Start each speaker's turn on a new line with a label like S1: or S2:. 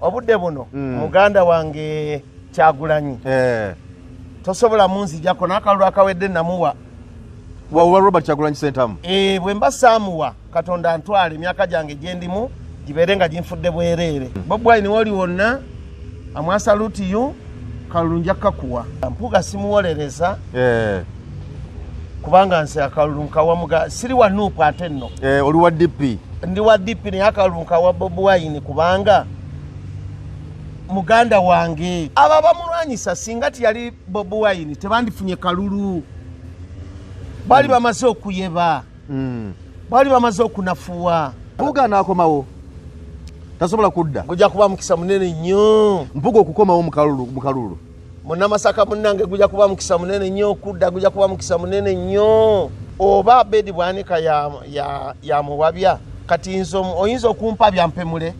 S1: obudde buno muganda wange Kyagulanyi tosobola munzijako n'akalulu akawedde namuwa
S2: wa Robert Kyagulanyi Ssentamu
S1: bwe mba saamuwa Katonda antwale emyaka gyange gye ndimu gibeere nga ginfudde bwereere Bobi Wine woli wonna amwasalutiyo kalulu nja kakuwa mpuga simuwolereza kubanga nse akalulu nkawa siri wa Nuupu ate nno
S2: oli wa DP
S1: ndi wa DP naye akalulu nkawa Bobi Wine kubanga muganda wange aba bamulwanyisa singa tiyali Bobi Wine tebandifunye kalulu bali bamaze okuyeba bali bamaze okunafuwa
S2: mpuga n'akomawo tasobola kudda
S1: gujja kuba mukisa munene nnyo
S2: mpuga okukomawo mu kalulu
S1: munnamasaka munnange gujja kuba mukisa munene nnyo okudda gujja kuba mukisa munene nnyo oba Abedi Bwanika ya muwabya kati oyinza okumpa byampemule